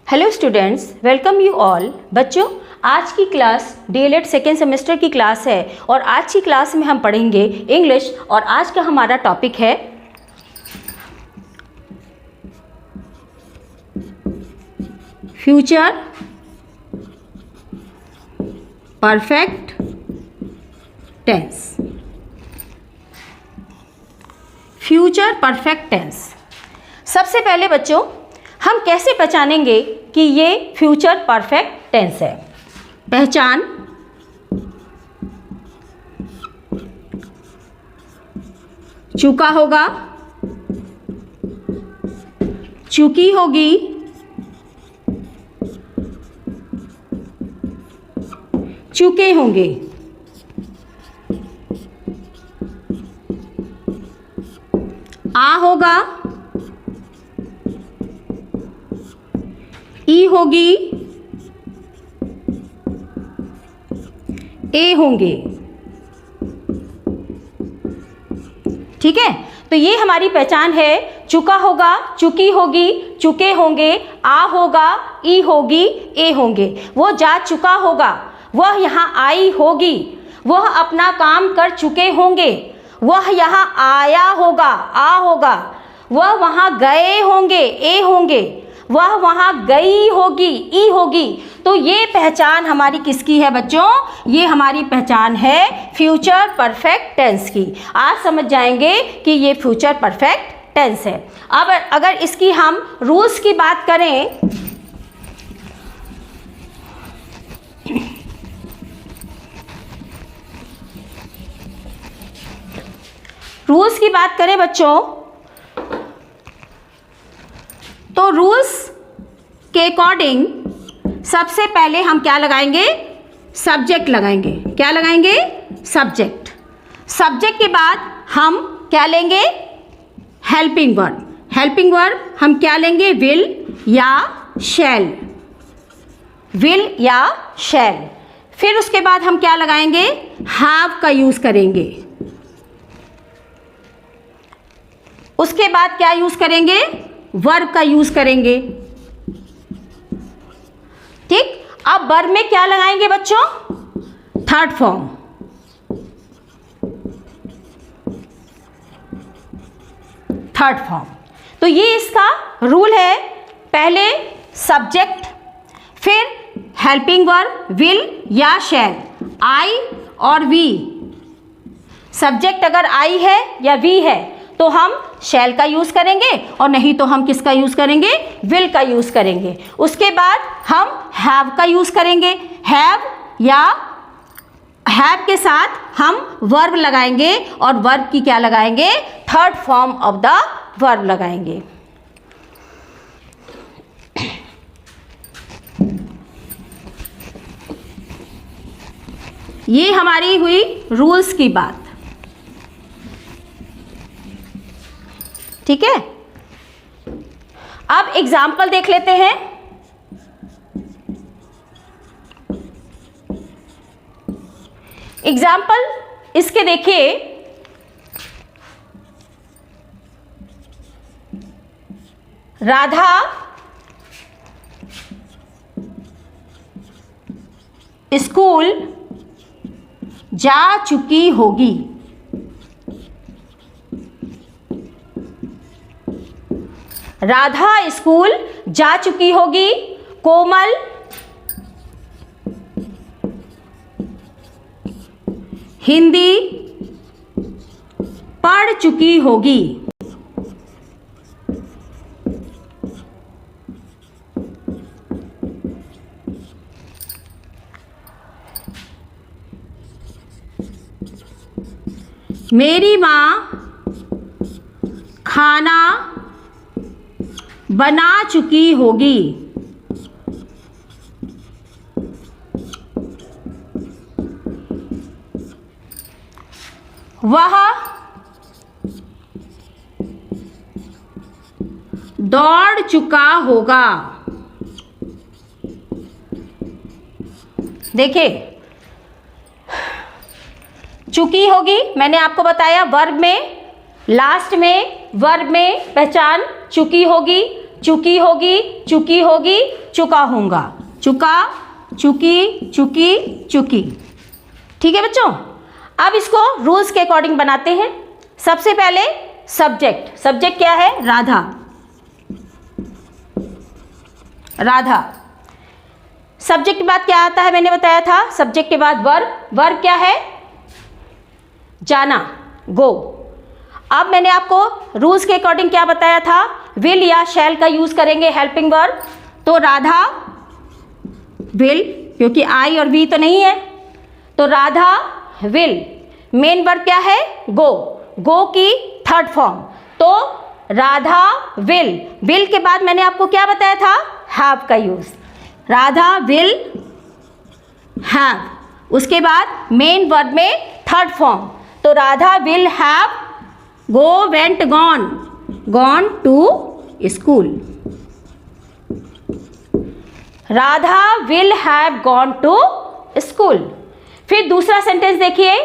Hello students, welcome you all. बच्चों, आज की क्लास डीएलएड सेकेंड सेमेस्टर की क्लास है और आज की क्लास में हम पढ़ेंगे इंग्लिश। और आज का हमारा टॉपिक है future perfect tense. Future perfect tense. सबसे पहले बच्चों, हम कैसे पहचानेंगे कि ये फ्यूचर परफेक्ट टेंस है? पहचान, चुका होगा, चुकी होगी, चुके होंगे। आ होगा, ई होगी, ए होंगे। ठीक है, तो ये हमारी पहचान है। चुका होगा, चुकी होगी, चुके होंगे, आ होगा, ई होगी, ए होंगे। वो जा चुका होगा, वह यहाँ आई होगी, वह अपना काम कर चुके होंगे, वह यहाँ आया होगा, आ होगा, वह वहाँ गए होंगे, ए होंगे, वह वहाँ गई होगी, ई होगी। तो ये पहचान हमारी किसकी है बच्चों? ये हमारी पहचान है फ्यूचर परफेक्ट टेंस की। आज समझ जाएंगे कि ये फ्यूचर परफेक्ट टेंस है। अब अगर इसकी हम रूल्स की बात करें, रूल्स की बात करें बच्चों, तो रूल्स के अकॉर्डिंग सबसे पहले हम क्या लगाएंगे? सब्जेक्ट लगाएंगे। क्या लगाएंगे? सब्जेक्ट। सब्जेक्ट के बाद हम क्या लेंगे? Helping verb. हेल्पिंग वर्ब हम क्या लेंगे? विल या शैल। विल या शैल। फिर उसके बाद हम क्या लगाएंगे? हैव का यूज करेंगे। उसके बाद क्या यूज करेंगे? वर्ब का यूज करेंगे। ठीक, अब वर्ब में क्या लगाएंगे बच्चों? Third form. Third form. तो ये इसका रूल है। पहले सब्जेक्ट, फिर हेल्पिंग वर्ब विल या शैल, आई और वी। सब्जेक्ट अगर आई है या वी है तो हम शैल का यूज करेंगे, और नहीं तो हम किसका यूज करेंगे? विल का यूज करेंगे। उसके बाद हम हैव का यूज करेंगे। हैव या हैव के साथ हम वर्ब लगाएंगे, और वर्ब की क्या लगाएंगे? Third form of the verb लगाएंगे। ये हमारी हुई रूल्स की बात। ठीक है, अब एग्जाम्पल देख लेते हैं। एग्जाम्पल इसके देखिए, राधा स्कूल जा चुकी होगी। राधा स्कूल जा चुकी होगी। कोमल हिंदी पढ़ चुकी होगी। मेरी माँ खाना बना चुकी होगी। वह दौड़ चुका होगा। देखिए, चुकी होगी मैंने आपको बताया वर्ब में, लास्ट में वर्ब में पहचान चुकी होगी, चुकी होगी, चुकी होगी, चुका होऊंगा, चुका, चुकी, चुकी, चुकी। ठीक है बच्चों, अब इसको रूल्स के अकॉर्डिंग बनाते हैं। सबसे पहले सब्जेक्ट, सब्जेक्ट क्या है? राधा, राधा। सब्जेक्ट के बाद क्या आता है? मैंने बताया था सब्जेक्ट के बाद वर्ब, वर्ब क्या है? जाना, गो। अब मैंने आपको रूल्स के अकॉर्डिंग क्या बताया था? विल या शैल का यूज करेंगे हेल्पिंग वर्ब। तो राधा विल, क्योंकि आई और वी तो नहीं है, तो राधा विल। मेन वर्ब क्या है? गो, गो की थर्ड फॉर्म, तो राधा विल। विल के बाद मैंने आपको क्या बताया था? हैव का यूज, राधा विल हैव। उसके बाद मेन वर्ब में थर्ड फॉर्म, तो Radha will have go, went, gone, gone to school. Radha will have gone to school. फिर दूसरा सेंटेंस देखिए,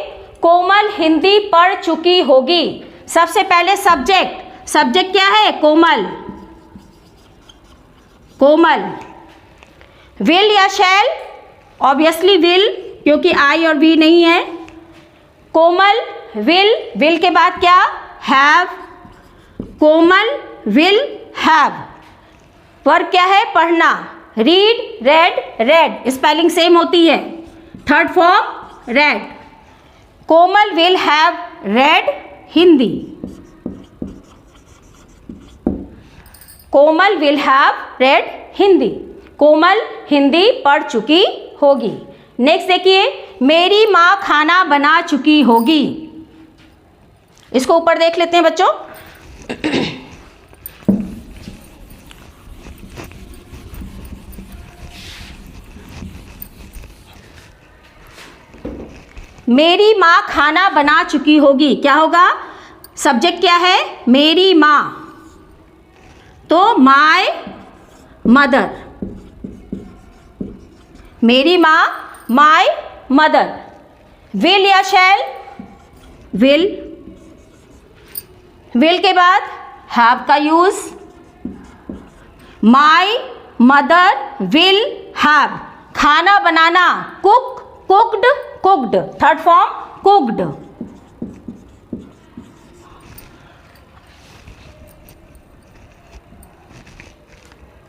कोमल हिंदी पढ़ चुकी होगी। सबसे पहले सब्जेक्ट, सब्जेक्ट क्या है? कोमल, कोमल। विल या शैल? ऑब्वियसली विल, क्योंकि आई और वी नहीं है। कोमल विल, विल के बाद क्या? Have, Komal will have. Verb क्या है? पढ़ना, read, read, read, spelling same होती है, third form read. Komal will have read Hindi, Komal will have read Hindi. Komal Hindi पढ़ चुकी होगी। नेक्स्ट देखिए, मेरी माँ खाना बना चुकी होगी। इसको ऊपर देख लेते हैं बच्चों। मेरी माँ खाना बना चुकी होगी, क्या होगा? सब्जेक्ट क्या है? मेरी माँ, तो माय मदर। मेरी माँ, माय मदर। विल या शैल? विल, विल के बाद हैव का use, my mother will have. खाना बनाना, cook, cooked, cooked, third form cooked.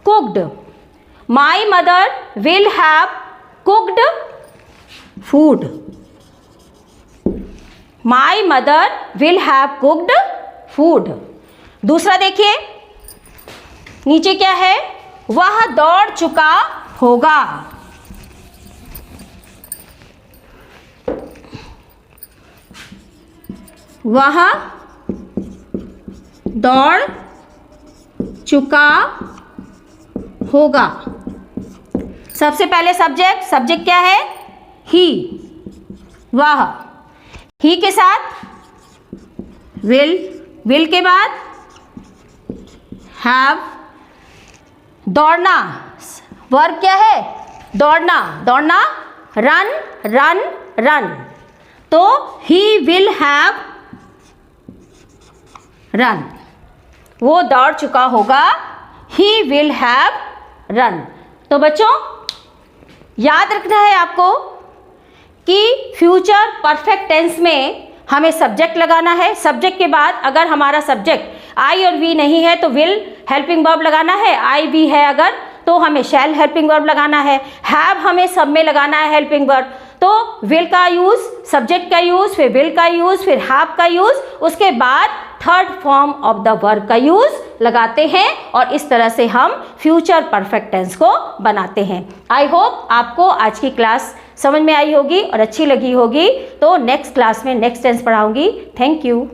Cooked. My mother will have cooked food. My mother will have cooked food. दूसरा देखिए, नीचे क्या है? वह दौड़ चुका होगा। वह दौड़ चुका होगा। सबसे पहले सब्जेक्ट, सब्जेक्ट क्या है? ही, वह। ही के साथ विल, विल के बाद हैव। दौड़ना, वर्ब क्या है? दौड़ना, दौड़ना, रन, रन, रन, तो ही विल हैव रन। वो दौड़ चुका होगा, ही विल हैव रन। तो बच्चों याद रखना है आपको कि फ्यूचर परफेक्ट टेंस में हमें सब्जेक्ट लगाना है। सब्जेक्ट के बाद अगर हमारा सब्जेक्ट आई और वी नहीं है तो विल हेल्पिंग वर्ब लगाना है। आई वी है अगर तो हमें शैल हेल्पिंग वर्ब लगाना है। हैव हमें सब में लगाना है हेल्पिंग वर्ब। तो विल का यूज़, सब्जेक्ट का यूज़, फिर विल का यूज़, फिर हैव का यूज़, उसके बाद third form of the verb का यूज़ लगाते हैं और इस तरह से हम फ्यूचर परफेक्ट टेंस को बनाते हैं। आई होप आपको आज की क्लास समझ में आई होगी और अच्छी लगी होगी। तो नेक्स्ट क्लास में नेक्स्ट टेंस पढ़ाऊंगी। Thank you.